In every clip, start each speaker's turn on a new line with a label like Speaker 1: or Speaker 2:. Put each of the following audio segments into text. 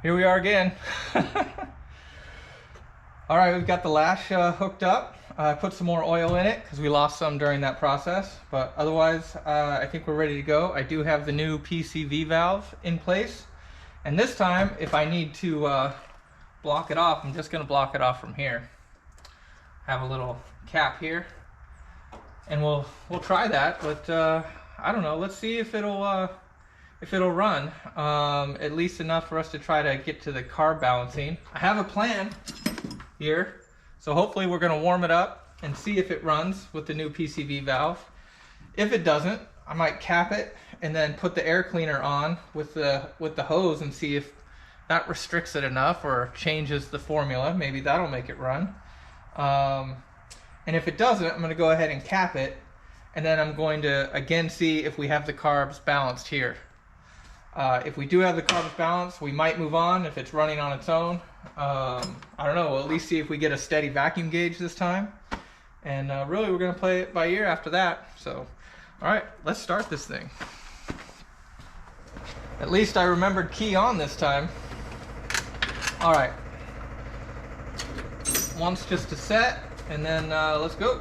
Speaker 1: Here we are again. All right, we've got the lash hooked up. I put some more oil in it because we lost some during that process, but otherwise I think we're ready to go. I do have the new PCV valve in place, and this time if I need to block it off, I'm just going to block it off from here. Have a little cap here, and we'll try that, but I don't know, let's see if it'll run at least enough for us to try to get to the carb balancing. I have a plan here, so hopefully we're going to warm it up and see if it runs with the new PCV valve. If it doesn't, I might cap it and then put the air cleaner on with the hose and see if that restricts it enough or changes the formula. Maybe that'll make it run. And if it doesn't, I'm going to go ahead and cap it, and then I'm going to again see if we have the carbs balanced here. If we do have the carbs balanced, we might move on if it's running on its own. I don't know, we'll at least see if we get a steady vacuum gauge this time. And really we're going to play it by ear after that. So, all right, let's start this thing. At least I remembered key on this time. All right. Once just to set, and then let's go.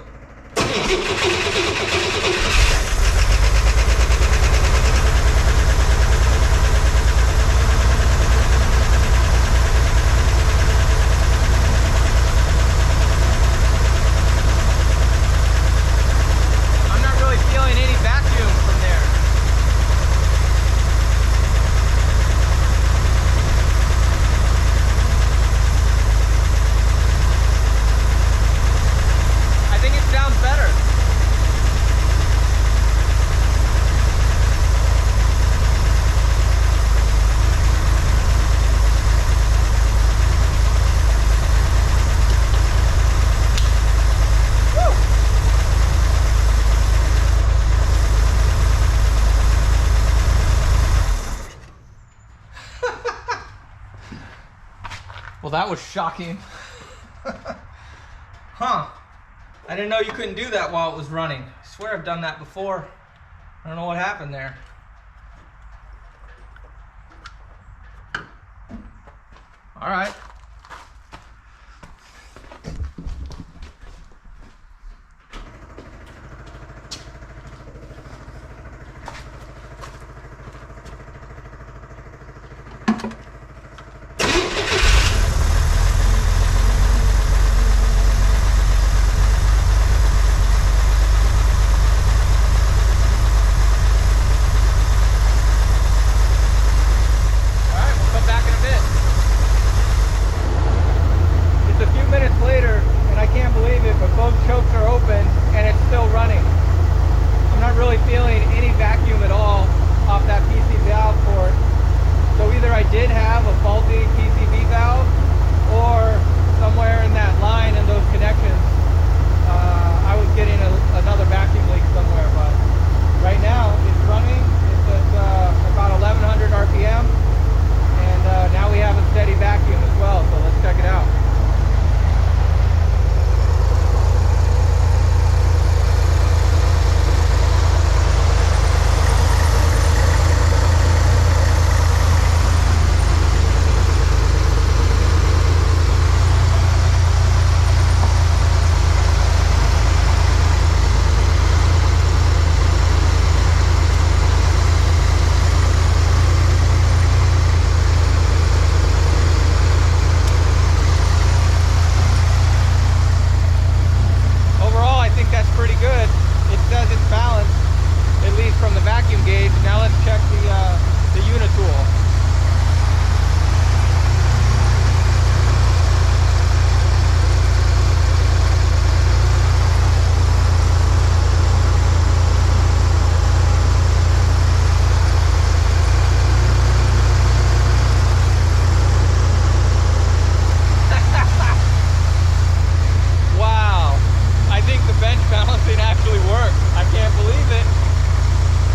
Speaker 1: Well, that was shocking. Huh. I didn't know you couldn't do that while it was running. I swear I've done that before. I don't know what happened there. All right.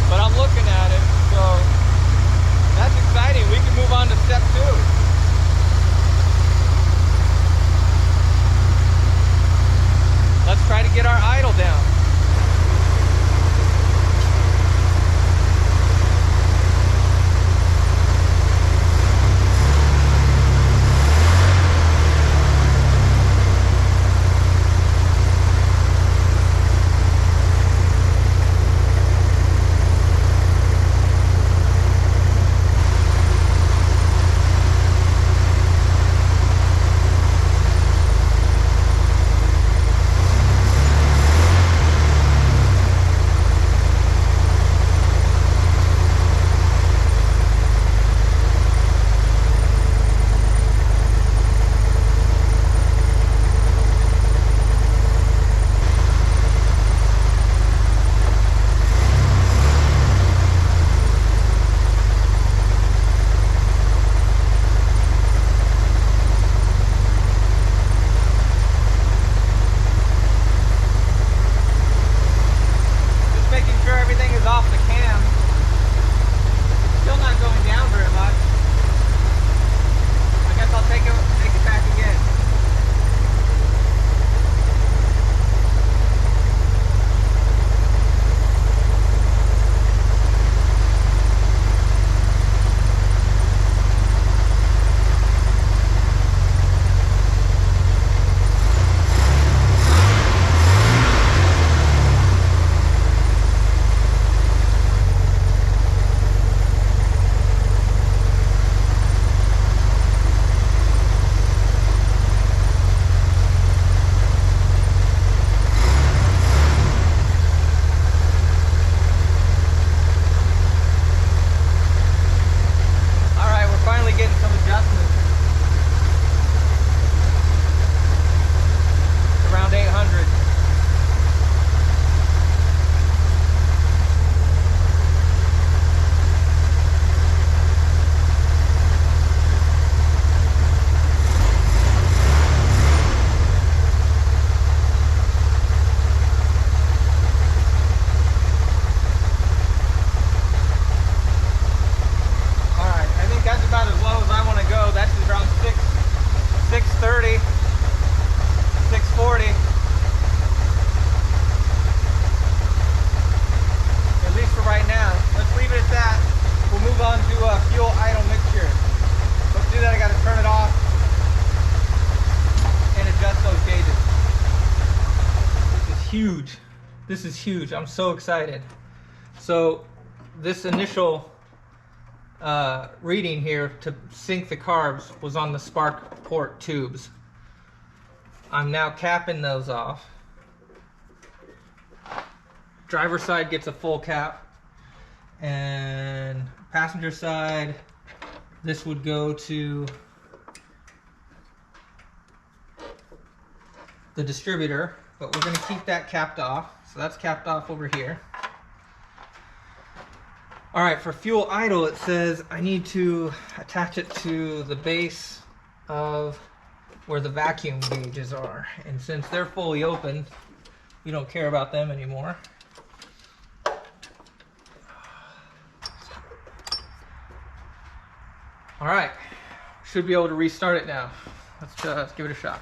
Speaker 1: But I'm looking at it, so that's exactly everything is off the cam. Still not going down very much. I guess I'll take it back again. Huge. This is huge. I'm so excited. So this initial reading here to sync the carbs was on the spark port tubes. I'm now capping those off. Driver side gets a full cap, and passenger side, this would go to the distributor. But we're going to keep that capped off. So that's capped off over here. All right, for fuel idle, it says I need to attach it to the base of where the vacuum gauges are. And since they're fully open, we don't care about them anymore. All right, should be able to restart it now. Let's give it a shot.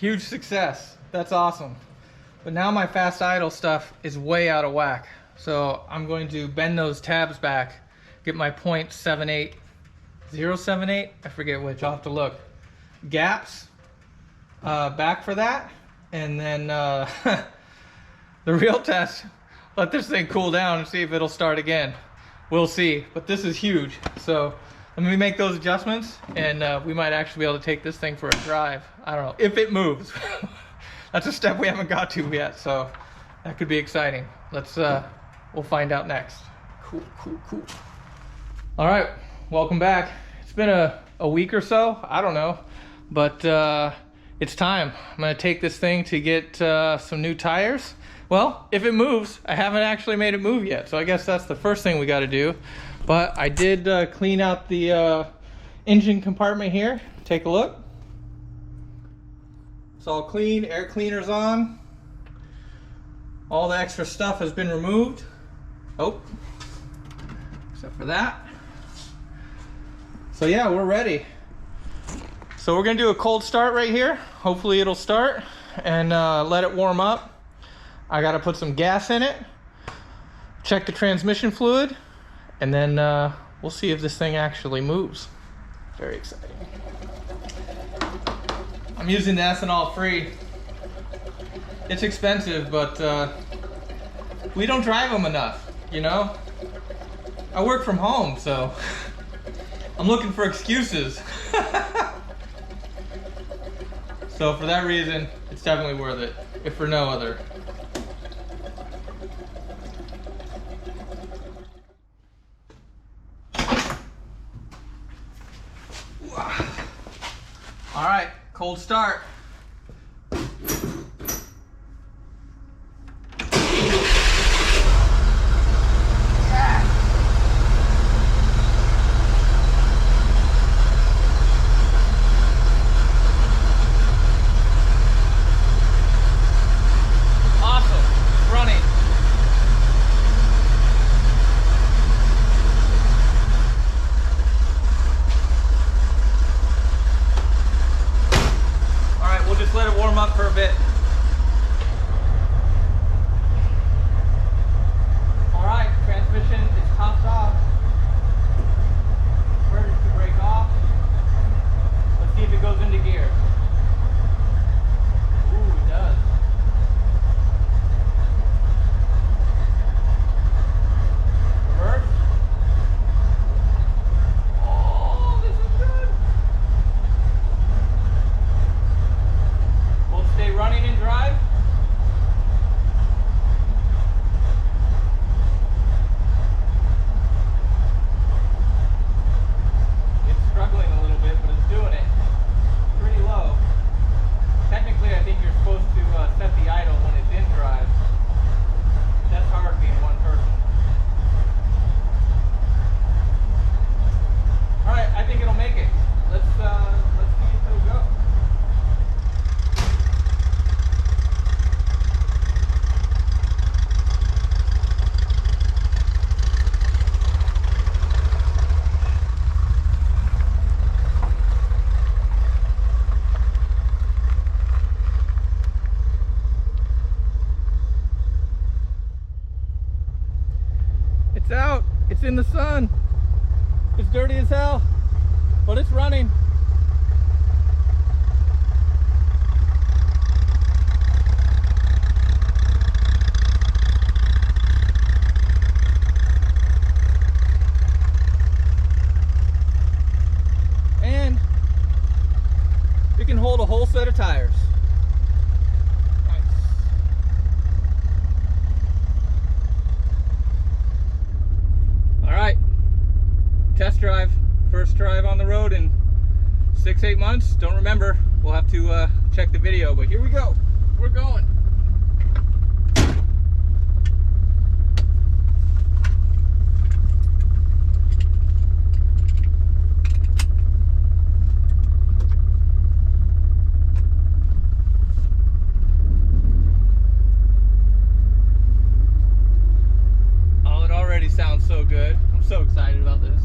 Speaker 1: Huge success. That's awesome. But now my fast idle stuff is way out of whack. So I'm going to bend those tabs back, get my .78, 078, I forget which, I'll have to look, gaps back for that. And then the real test, let this thing cool down and see if it'll start again. We'll see, but this is huge. So let me make those adjustments, and we might actually be able to take this thing for a drive. I don't know, if it moves. That's a step we haven't got to yet, so that could be exciting. Let's, we'll find out next. Cool. All right, welcome back. It's been a week or so, I don't know, but it's time. I'm gonna take this thing to get some new tires. Well, if it moves, I haven't actually made it move yet, so I guess that's the first thing we gotta do. But I did clean out the engine compartment here. Take a look. It's all clean, air cleaner's on. All the extra stuff has been removed. Oh, except for that. So yeah, we're ready. So we're gonna do a cold start right here. Hopefully it'll start, and let it warm up. I gotta put some gas in it, check the transmission fluid, and then we'll see if this thing actually moves. Very exciting. I'm using the ethanol free. It's expensive, but we don't drive them enough, you know? I work from home, so I'm looking for excuses. So for that reason, it's definitely worth it, if for no other. All right, cold start. For a bit. All right, transmission is topped off. Emergency brake off. Let's see if it goes into gear. Ooh, it does. Reverse. Oh, this is good. Stay running and drive. It's struggling a little bit, but it's doing it pretty low. Technically, I think you're supposed to set the idle when it's in drive. That's hard being one person. All right, I think it'll make it. Let's see if it'll go. It's out. It's in the sun. It's dirty as hell, but it's running. And it can hold a whole set of tires. Test drive, first drive on the road in 6-8 months. Don't remember, we'll have to check the video, but here we go. We're going. Oh, it already sounds so good. I'm so excited about this.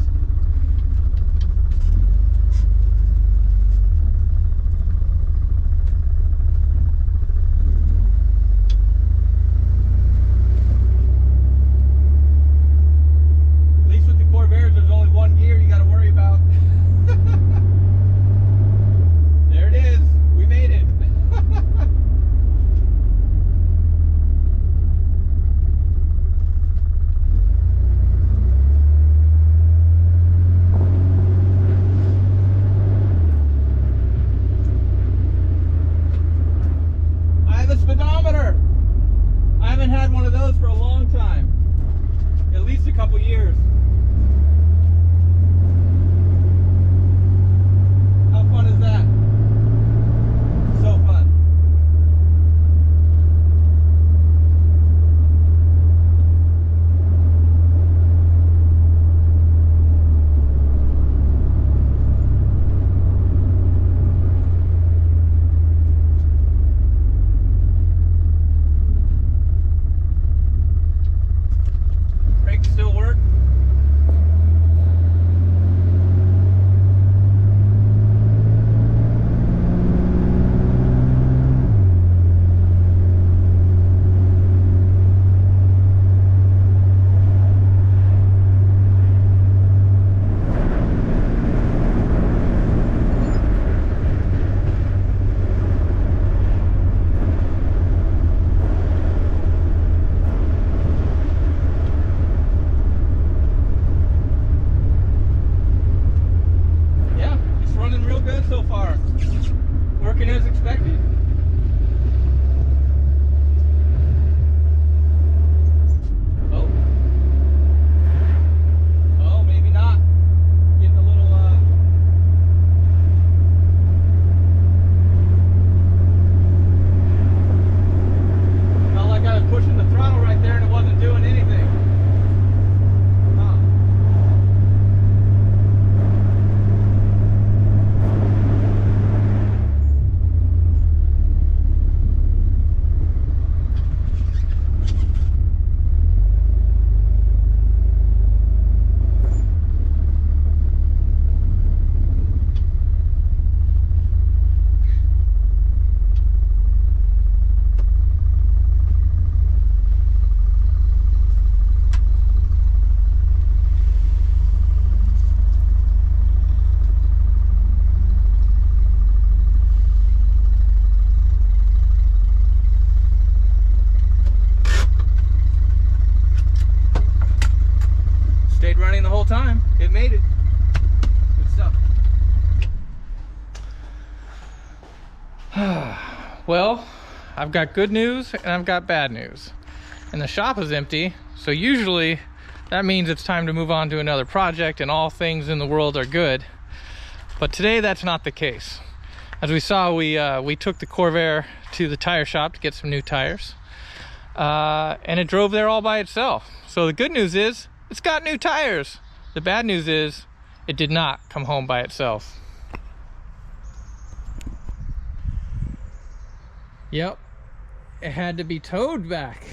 Speaker 1: running the whole time. It made it. Good stuff. Well, I've got good news and I've got bad news. And the shop is empty, so usually that means it's time to move on to another project and all things in the world are good. But today that's not the case. As we saw, we took the Corvair to the tire shop to get some new tires. And it drove there all by itself. So the good news is it's got new tires. The bad news is it did not come home by itself. Yep, it had to be towed back.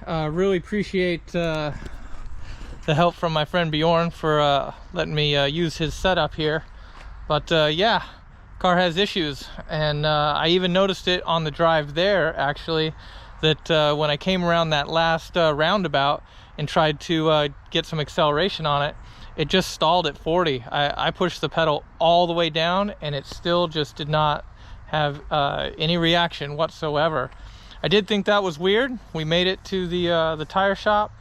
Speaker 1: Really appreciate the help from my friend Bjorn for letting me use his setup here. But yeah, car has issues, and I even noticed it on the drive there, actually, that when I came around that last roundabout and tried to get some acceleration on it, it just stalled at 40. I pushed the pedal all the way down and it still just did not have any reaction whatsoever. I did think that was weird. We made it to the tire shop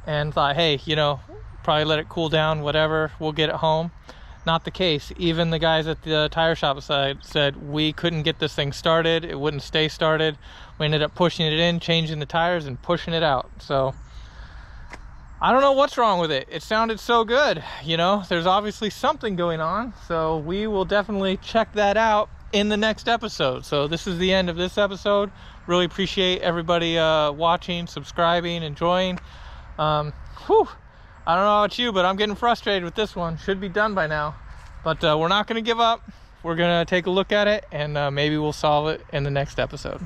Speaker 1: and thought, hey, you know, probably let it cool down, whatever, we'll get it home. Not the case. Even the guys at the tire shop said we couldn't get this thing started. It wouldn't stay started. We ended up pushing it in, changing the tires, and pushing it out. So I don't know what's wrong with it. It sounded so good. You know, there's obviously something going on. So we will definitely check that out in the next episode. So this is the end of this episode. Really appreciate everybody watching, subscribing, enjoying. I don't know about you, but I'm getting frustrated with this one. Should be done by now, but we're not going to give up. We're going to take a look at it, and maybe we'll solve it in the next episode.